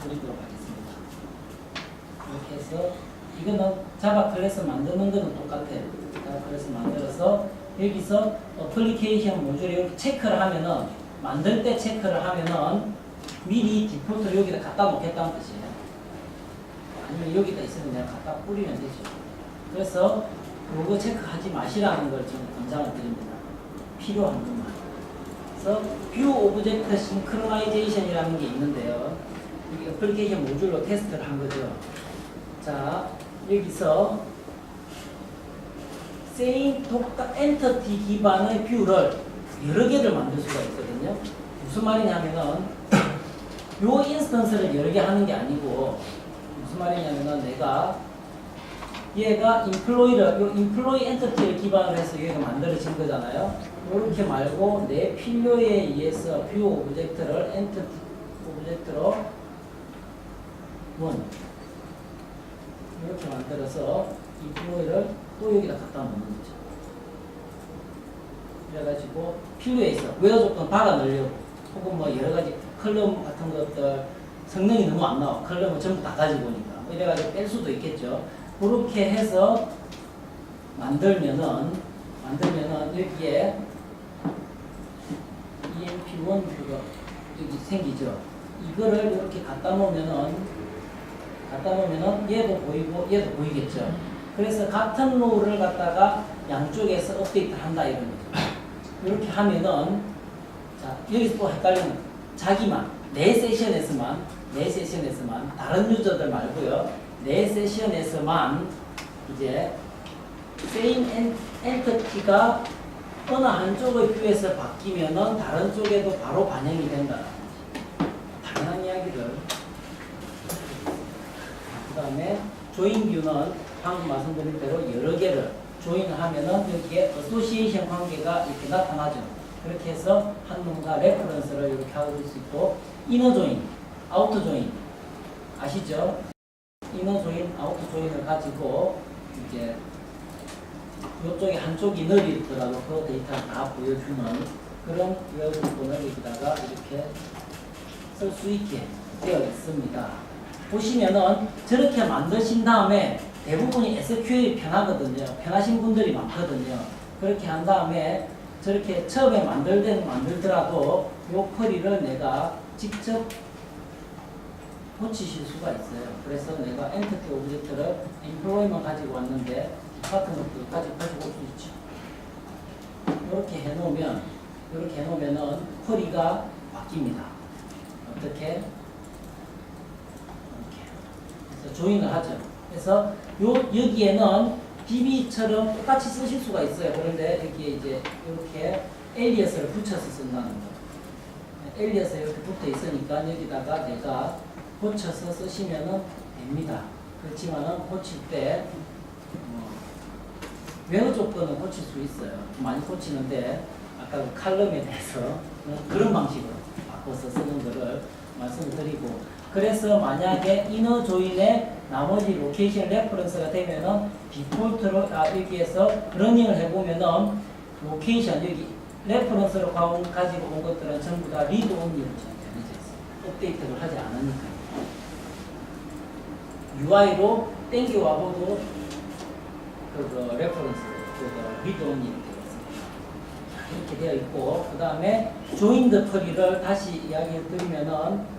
그리도록 하겠습니다. 이렇게 해서 이거는 자바 클래스 만드는 거는 똑같아요. 자바 클래스 만들어서 여기서 어플리케이션 모듈에 이렇게 체크를 하면은 만들 때 체크를 하면은 미리 디폴트를 여기다 갖다 놓겠다는 뜻이에요. 아니면 여기다 있으면 그냥 갖다 뿌리면 되죠. 그래서 요거 체크하지 마시라는 걸 저는 권장을 드립니다. 필요한 것만. 그래서 뷰 오브젝트 싱크로나이제이션이라는 게 있는데요. 이게 어플리케이션 모듈로 테스트를 한 거죠. 자, 여기서 세임 엔터티 기반의 뷰를 여러 개를 만들 수가 있거든요. 무슨 말이냐면은 요 인스턴스를 여러 개 하는 게 아니고 무슨 말이냐면은 내가 얘가 인플로이 엔터티를 기반으로 해서 얘가 만들어진 거잖아요. 이렇게 말고 내 필요에 의해서 뷰 오브젝트를 엔터티 오브젝트로 이렇게 만들어서 인플로이를 또 여기다 갖다 놓는 거죠. 그래가지고 필요에 있어 웨어 조건 박아 넣으려고 혹은 뭐 여러 가지 컬럼 같은 것들 성능이 너무 안 나와. 컬럼은 전부 다 가지고 오니까 이래가지고 뺄 수도 있겠죠. 그렇게 해서 만들면은 여기에 EMP1 그거 여기 생기죠. 이거를 이렇게 갖다 놓으면은 얘도 보이고 얘도 보이겠죠. 그래서 같은 로우를 갖다가 양쪽에서 업데이트 한다 이런 거죠. 이렇게 하면은 자 여기서 또 헷갈리는 자기만 내 세션에서만 다른 유저들 말고요. 내 세션에서만 이제 세임 엔터티가 어느 한쪽의 뷰에서 바뀌면은 다른 쪽에도 바로 반영이 된다. 당연한 이야기를. 그 다음에 조인 뷰는 방금 말씀드린 대로 여러 개를 조인을 하면은 여기에 어소시에이션 관계가 이렇게 나타나죠. 그렇게 해서 한 놈과 레퍼런스를 이렇게 하고 줄 수 있고 이너 조인, 아우터 조인 아시죠? 이너 조인, 아우터 조인을 가지고 이제 이쪽에 한쪽이 넓이더라도 그 데이터를 다 보여주는 그런 웨어 조건을 여기다가 이렇게 쓸 수 있게 되어 있습니다. 보시면은 저렇게 만드신 다음에 대부분이 SQL이 편하거든요. 편하신 분들이 많거든요. 그렇게 한 다음에 저렇게 처음에 만들더라도 요 쿼리를 내가 직접 고치실 수가 있어요. 그래서 내가 엔티티 오브젝트를 인플로이만 가지고 왔는데 디파트먼트까지 가지고 올 수 있죠. 이렇게 해놓으면은 쿼리가 바뀝니다. 어떻게? 이렇게. 그래서 조인을 하죠. 그래서 여기에는 DB처럼 똑같이 쓰실 수가 있어요. 그런데 여기에 이제 이렇게 엘리어스를 붙여서 쓴다는 거. 엘리어스 이렇게 붙어 있으니까 여기다가 내가 고쳐서 쓰시면은 됩니다. 그렇지만은 고칠 때 외어 조건은 고칠 수 있어요. 많이 고치는데 아까 그 칼럼에 대해서 그런 방식으로 바꿔서 쓰는 거를 말씀을 드리고, 그래서 만약에 이너 조인의 나머지 로케이션 레퍼런스가 되면은 디폴트로 여기에서 러닝을 해보면은 로케이션 여기 레퍼런스로 가지고 온 것들은 전부 다 리드 온리로 정해져 있어요. 업데이트를 하지 않으니까요. UI로 땡겨와봐도 그 레퍼런스 리드 온리 이렇게 되어 있고, 그 다음에 조인드 쿼리를 다시 이야기해 드리면은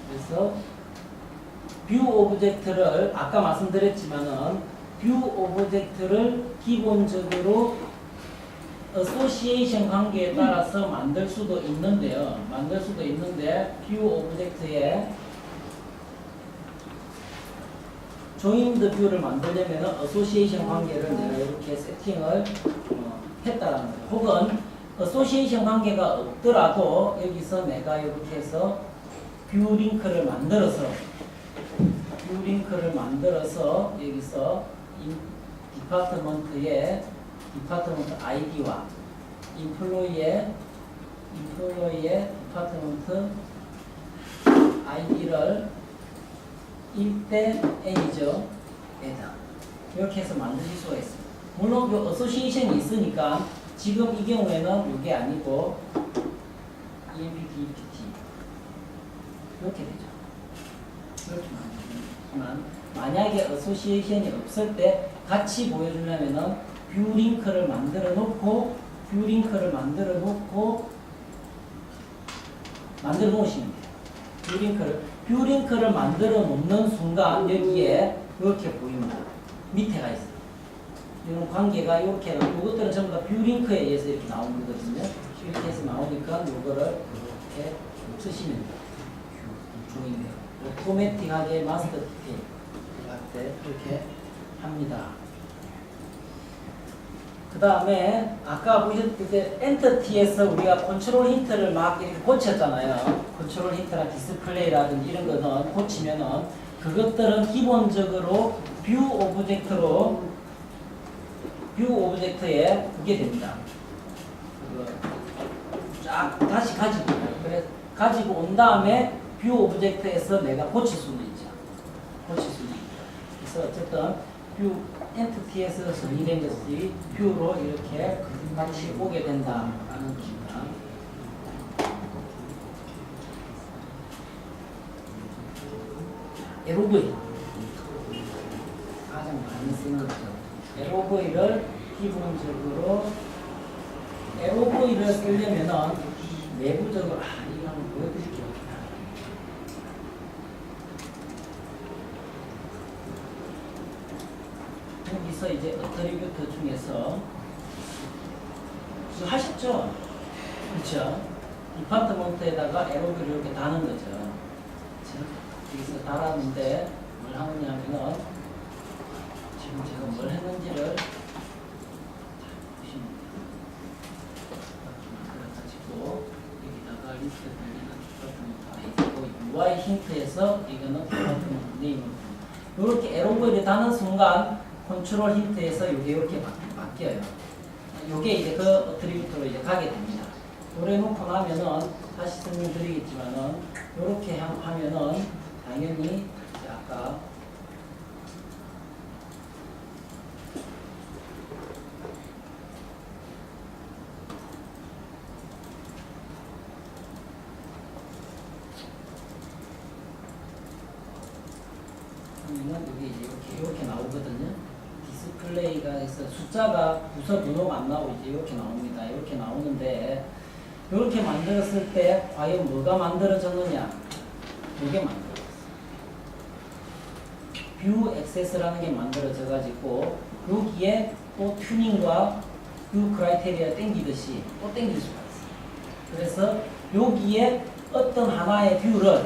그래서 뷰 오브젝트를 아까 말씀드렸지만은 뷰 오브젝트를 기본적으로 어소시에이션 관계에 따라서 만들 수도 있는데요. 뷰 오브젝트에 조인드 뷰를 만들려면 어소시에이션 관계를 내가 이렇게 세팅을 했다라는 거예요. 혹은 어소시에이션 관계가 없더라도 여기서 내가 이렇게 해서 뷰 링크를 만들어서 여기서 디파트먼트 아이디와 인플로이의 디파트먼트 아이디를 1대 n이죠. 이렇게 해서 만드실 수가 있습니다. 물론 그 어소시에이션이 있으니까 지금 이 경우에는 이게 아니고 EMPT, EPT 이렇게 되죠. 이렇게 만들지만 만약에 어소시에이션이 없을 때 같이 보여주려면은 뷰 링크를 만들어 놓으시면 돼요. 뷰 링크를 만들어 놓는 순간 여기에 이렇게 보입니다. 밑에가 있어요. 이런 관계가 이렇게 이것들은 전부 다 뷰 링크에 의해서 이렇게 나오는 거거든요. 이렇게 해서 나오니까 이거를 이렇게 쓰시면 돼요. 종이네요. 오토매틱하게 마스터 디테일 할 때 이렇게 합니다. 그 다음에 아까 보셨을 때 엔터티에서 우리가 컨트롤 힌트를 막 이렇게 고쳤잖아요. 컨트롤 힌트나 디스플레이라든지 이런 거는 고치면은 그것들은 기본적으로 뷰 오브젝트에 그게 됩니다. 쫙 다시 가지고 그래서 가지고 온 다음에 뷰 오브젝트에서 내가 고칠 수는 있죠. 그래서 어쨌든 뷰 엔티티에서 정의된 것이 뷰로 이렇게 같이 오게 된다라는 겁니다. LOV 가장 많이 쓰는 거죠. LOV를 기본적으로 LOV를 쓰려면은 내부적으로 이거 한번 보여드릴게요. 여기서 이제 어트리뷰트 중에서 이거 하셨죠? 그렇죠? 디파트먼트에다가 LOV를 이렇게 다는 거죠. 그렇죠? 여기서 달았는데 뭘 하느냐면은 지금 제가 뭘 했는지를 보시면 그래가지고 여기다가 리스트 달리는 디파트먼트 아이디고 UI 힌트에서 이거는 디파트먼트 네임을 이렇게 LOV를 다는 순간 컨트롤 힌트에서 이게 이렇게 바뀌어요. 이게 이제 그 어트리뷰트로 이제 가게 됩니다. 요래 놓고 나면은 다시 설명드리겠지만은 이렇게 하면은 당연히 이제 아까 하면은 이게 이제 이렇게 나오거든요. 디스플레이가 해서 숫자가 부서 번호가 안 나오고 이제 이렇게 나옵니다. 이렇게 나오는데 이렇게 만들었을 때 과연 뭐가 만들어졌느냐? 이게 만들어졌어요. 뷰 액세스라는 게 만들어져 가지고 여기에 또 튜닝과 뷰 크라이테리아 땡기듯이 또 땡길 수가 있어요. 그래서 여기에 어떤 하나의 뷰를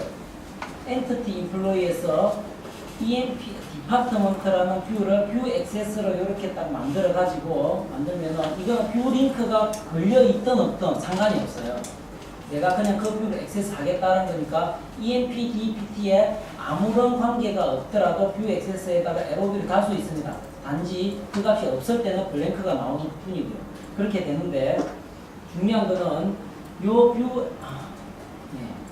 엔티티 인플로이에서 EMP 디파트먼트라는 뷰를 뷰 액세스로 이렇게 딱 만들어 가지고 만들면은 이거는 뷰 링크가 걸려 있든 없든 상관이 없어요. 내가 그냥 그 뷰를 액세스 하겠다는 거니까 EMP, DPT에 아무런 관계가 없더라도 뷰 액세스에다가 에로비를 달 수 있습니다. 단지 그 값이 없을 때는 블랭크가 나오는 뿐이고요. 그렇게 되는데 중요한 거는 요 뷰,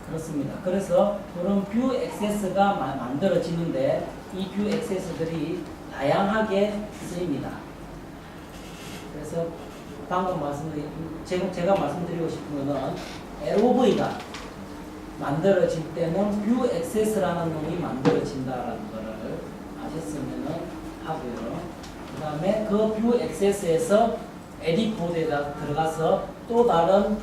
그렇습니다. 그래서 그런 뷰 액세스가 만들어지는데 이 뷰 액세스들이 다양하게 쓰입니다. 그래서 방금 제가 말씀드리고 싶은 거는 LOV가 만들어질 때는 뷰 액세스라는 놈이 만들어진다라는 거를 아셨으면 하고요. 그 다음에 그 뷰 액세스에서 에딧 보드에다 들어가서 또 다른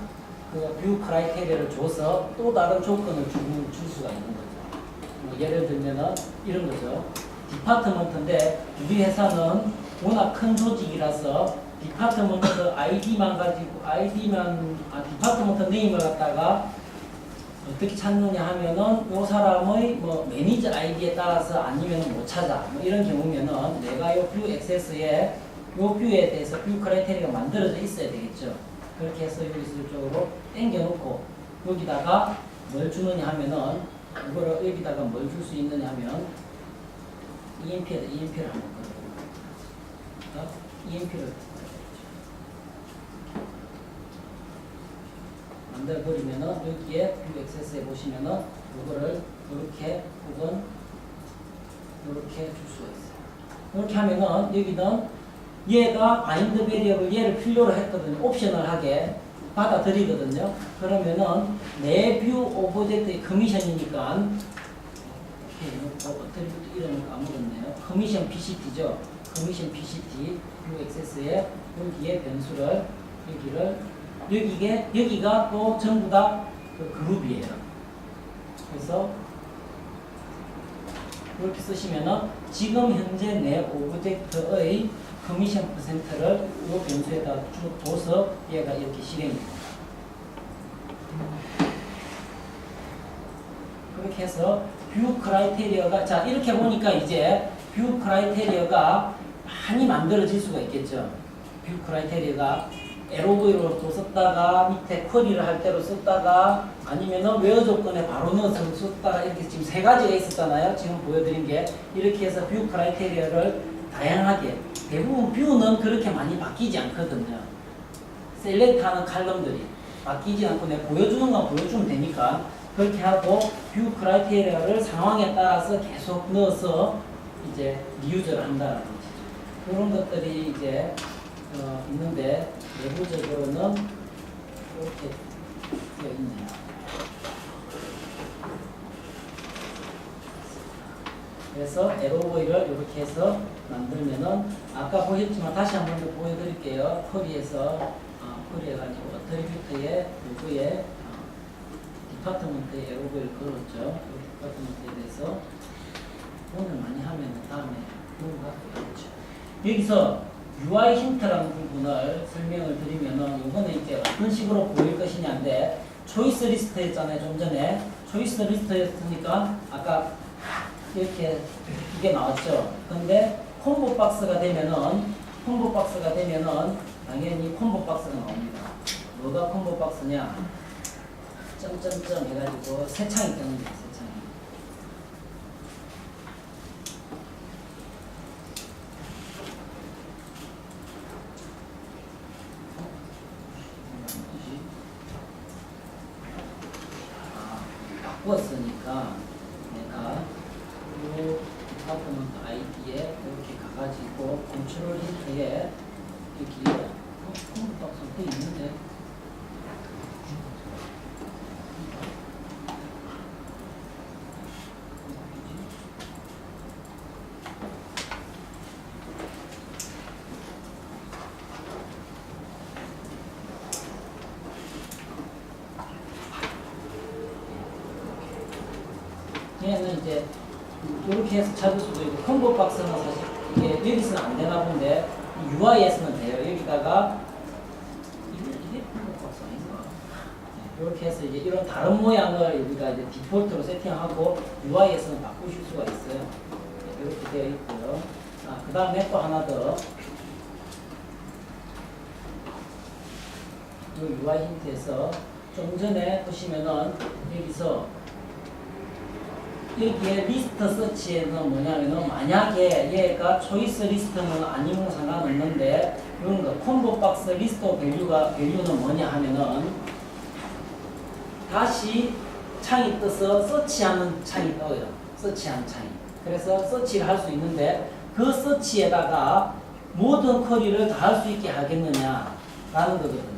그 뷰 크라이테리아를 줘서 또 다른 조건을 줄 수가 있는 거죠. 뭐 예를 들면은 이런 거죠. 디파트먼트인데 우리 회사는 워낙 큰 조직이라서 디파트먼트 아이디만 가지고 디파트먼트 네임을 갖다가 어떻게 찾느냐 하면은 요 사람의 뭐 매니저 아이디에 따라서 아니면 못 찾아. 뭐 이런 경우면은 내가 요 뷰 액세스에 요 뷰에 대해서 뷰 크라이테리아가 만들어져 있어야 되겠죠. 그렇게 해서 여기서 이쪽으로 당겨놓고 여기다가 뭘 주느냐 하면은 이거를 여기다가 뭘 줄 수 있느냐 하면 EMP를 한번 걸어보고 EMP를 만들어버리면은 여기에 뷰 액세스에 보시면은 이거를 이렇게 혹은 이렇게 줄 수가 있어요. 이렇게 하면은 여기는 얘가 바인드 베리어블 얘를 필요로 했거든요. 옵셔널하게 받아들이거든요. 그러면은 내 뷰 오브젝트의 커미션이니까 어떻게 이름을 까먹었네요. 커미션 PCT죠. 커미션 PCT 뷰 액세스에 여기에 변수를 여기가 또 전부 다 그 그룹이에요. 그래서 이렇게 쓰시면은 지금 현재 내 오브젝트의 커미션 퍼센트를 이 변수에다 쭉 둬서 얘가 이렇게 실행이 됩니다. 그렇게 해서 뷰 크라이테리아가 자 이렇게 보니까 이제 뷰 크라이테리아가 많이 만들어질 수가 있겠죠. 뷰 크라이테리아가 LOV로 또 썼다가 밑에 쿼리를 할 때로 썼다가 아니면은 웨어 조건에 바로 넣어서 썼다가 이렇게 지금 세 가지가 있었잖아요. 지금 보여드린 게 이렇게 해서 뷰 크라이테리아를 다양하게 대부분 뷰는 그렇게 많이 바뀌지 않거든요. 셀렉트하는 칼럼들이 바뀌지 않고 내가 보여주는 건 보여주면 되니까 그렇게 하고 뷰 크라이테리아를 상황에 따라서 계속 넣어서 이제 리유저를 한다는 것이죠. 그런 것들이 이제 있는데 내부적으로는 이렇게 되어 있네요. 그래서 LOV를 이렇게 해서 만들면은 아까 보셨지만 다시 한 번 더 보여드릴게요. 쿼리에서 쿼리해가지고 어트리뷰트에 누구의 디파트먼트에 LOV를 걸었죠. 그 디파트먼트에 대해서 오늘 많이 하면 다음에 공부하고 있죠. 여기서 UI 힌트라는 부분을 설명을 드리면은 이거는 이제 어떤 식으로 보일 것이냐인데 초이스 리스트 했잖아요. 좀 전에 초이스 리스트였으니까 아까 이렇게 이게 나왔죠. 근데 콤보 박스가 되면은 당연히 콤보 박스가 나옵니다. 뭐가 콤보 박스냐? 점점점 해가지고 새 창이 뜨는 거예요. 새 창이. 바꾸었으니까 내가 이 디파트먼트 아이디에 이렇게 가가지고 컨트롤 힌트에 여기에 콤보 박스가 또 있는데 얘는 이제 이렇게 해서 찾을 수도 있고, 콤보 박스는 사실 이게 여기서는 안 되나 본데 UI에서는 돼요. 여기다가 이게 콤보 박스 아닌가? 이렇게 해서 이제 이런 다른 모양을 우리가 이제 디폴트로 세팅하고 UI에서는 바꾸실 수가 있어요. 이렇게 되어 있고요. 그 다음에 또 하나 더. 이 UI 힌트에서 좀 전에 보시면은 여기서 여기에 리스트 서치에는 뭐냐면은 만약에 얘가 초이스 리스트는 아니면 상관없는데 이런 거 콤보 박스 리스트 밸류는 뭐냐 하면은 다시 창이 떠서 서치하는 창이 떠요. 서치하는 창이. 그래서 서치를 할 수 있는데 그 서치에다가 모든 쿼리를 다 할 수 있게 하겠느냐라는 거거든요.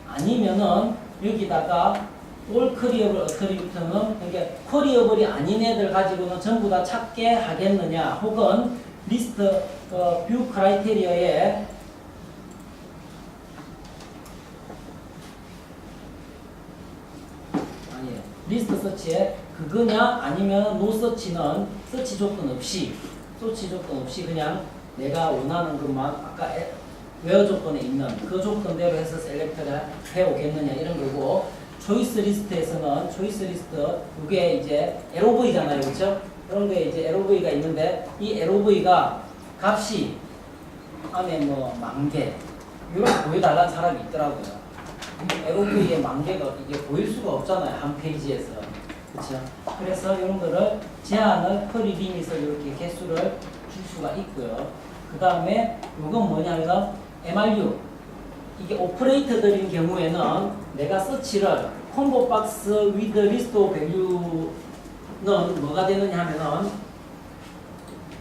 아니면은 여기다가 올 쿼리어블 어트리뷰트는 그러니까 쿼리어블이 아닌 애들 가지고는 전부 다 찾게 하겠느냐, 혹은 리스트 뷰 크라이테리어에 아니에요. 리스트 서치에 그거냐 아니면 노 서치는 서치 조건 없이 그냥 내가 원하는 것만 아까 웨어 조건에 있는 그 조건대로 해서 셀렉트를 해오겠느냐 이런 거고, 초이스 리스트에서는 초이스 리스트 이게 이제 LOV잖아요, 그렇죠? 그런 게 이제 LOV가 있는데 이 LOV가 값이 안에 뭐 10,000개 이렇게 보여달라는 사람이 있더라고요. LOV의 10,000개가 이게 보일 수가 없잖아요, 한 페이지에서, 그렇죠? 그래서 이런 거를 제한을 쿼리 리밋을 이렇게 개수를 줄 수가 있고요. 그 다음에 이건 뭐냐면 MRU 이게 오퍼레이터들인 경우에는 내가 서치를 콤보 박스 with list of value는 뭐가 되느냐 하면은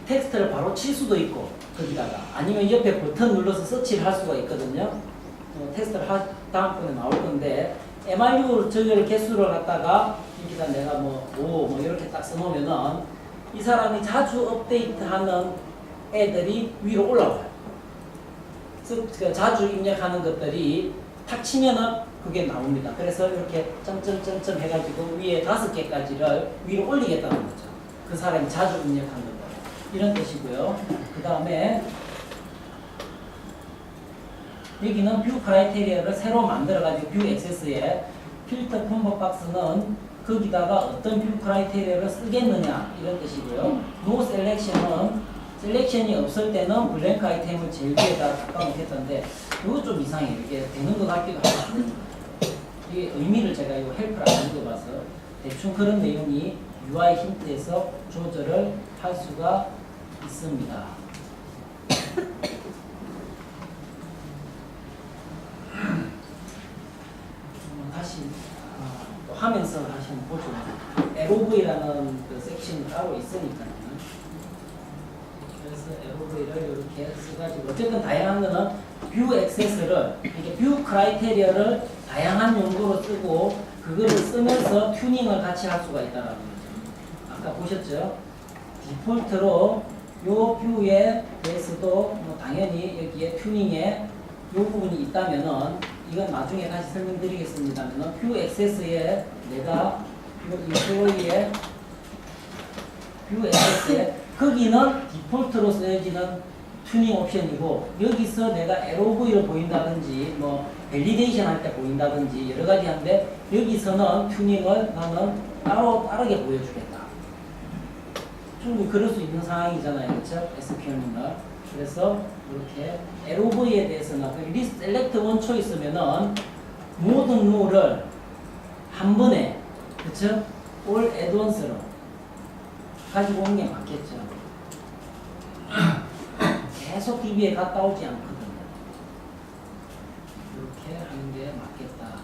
텍스트를 바로 칠 수도 있고 거기다가 아니면 옆에 버튼 눌러서 서치를 할 수가 있거든요. 텍스트를 다음번에 나올 건데 MRU 저기를 개수를 갖다가 여기다 내가 뭐 이렇게 딱 써놓으면은 이 사람이 자주 업데이트하는 애들이 위로 올라와요. 자주 입력하는 것들이 탁 치면은 그게 나옵니다. 그래서 이렇게 점점점점 해가지고 위에 5개까지를 위로 올리겠다는 거죠. 그 사람이 자주 입력한 것들. 이런 뜻이고요. 그 다음에 여기는 뷰 크라이테리아를 새로 만들어가지고 뷰 액세스에 필터 콤보 박스는 거기다가 어떤 뷰 크라이테리아를 쓰겠느냐 이런 뜻이고요. 노 셀렉션은 셀렉션이 없을 때는 블랭크 아이템을 제일 위에다 바꿔놓겠던데 이거 좀 이상해요. 이게 되는 것 같기도 하고 이게 의미를 제가 이거 헬프를 안 읽어봐서 대충 그런 내용이 UI 힌트에서 조절을 할 수가 있습니다. 다시 또 하면서 다시 한번 보죠. LOV라는 그 섹션이 따로 있으니까요. 그래서 LOV를 이렇게 써가지고 어쨌든 다양한 거는 뷰 액세스를 이렇게 뷰 크라이테리아를 다양한 용도로 쓰고 그거를 쓰면서 튜닝을 같이 할 수가 있다는 거죠. 아까 보셨죠? 디폴트로 요 뷰에 대해서도 뭐 당연히 여기에 튜닝에 요 부분이 있다면은 이건 나중에 다시 설명드리겠습니다면은 뷰 액세스에 내가 요 인플로이의 뷰 액세스에 거기는 디폴트로 쓰여지는 튜닝 옵션이고 여기서 내가 LOV를 보인다든지 뭐 밸리데이션 할 때 보인다든지 여러 가지 하는데 여기서는 튜닝을 나는 따로 다르게 보여주겠다. 충분히 그럴 수 있는 상황이잖아요, 그렇죠? SQL은. 그래서 이렇게 LOV에 대해서는 그 리스트 셀렉트 원초 있으면은 모든 룰을 한 번에, 그렇죠? 올 애드온스로 가지고 오는 게 맞겠죠. 계속 DB에 갔다 오지 않거든요. 이렇게 하는 게 맞겠다.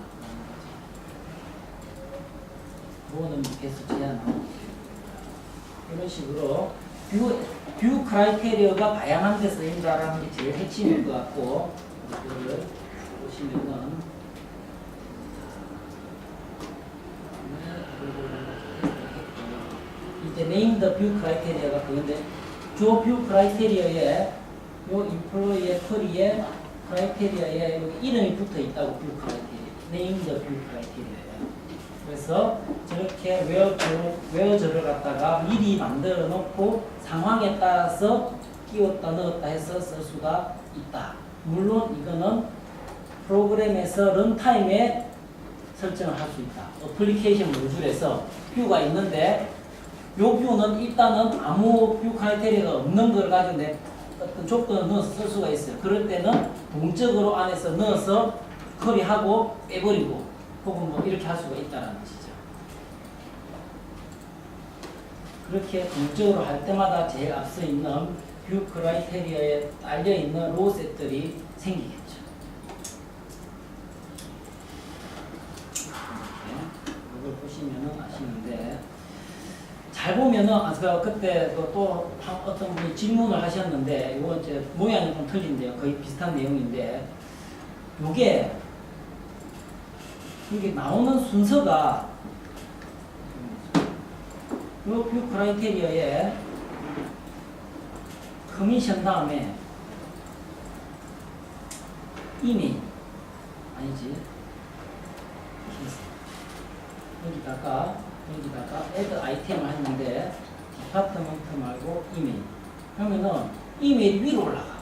뭐는 개수 제한하고 이런 식으로 뷰 크라이테리어가 다양한 데 쓰인다라는 게 제일 핵심인 것 같고 이거를 보시면은 이제 name the view criteria가 그건데 저 뷰 크라이테리어에 요 인플로이의 쿼리에 크라이테리아에 여기 이름이 붙어 있다고 뷰 크라이테리아 name the view criteria에 그래서 저렇게 웨어저를 갖다가 미리 만들어 놓고 상황에 따라서 끼웠다 넣었다 해서 쓸 수가 있다. 물론 이거는 프로그램에서 런타임에 설정을 할 수 있다. 어플리케이션 모듈에서 뷰가 있는데 요 뷰는 일단은 아무 뷰 크라이테리아가 없는 걸 가지고 어떤 조건을 넣어서 쓸 수가 있어요. 그럴 때는 동적으로 안에서 넣어서 커리하고 빼버리고 혹은 뭐 이렇게 할 수가 있다는 것이죠. 그렇게 동적으로 할 때마다 제일 앞서 있는 뷰 크라이테리아에 딸려있는 로우셋들이 생기겠죠. 이걸 보시면은 아시는데, 잘 보면은, 제가 그때 또 어떤 분이 질문을 하셨는데, 이거 이제 모양이 좀 틀린데요. 거의 비슷한 내용인데, 이게 나오는 순서가, 이 뷰 크라이테리아에 커미션 다음에 이메일 아니지 여기다가 add 아이템을 했는데 디파트먼트 말고 이메일 그러면은 이메일이 위로 올라가.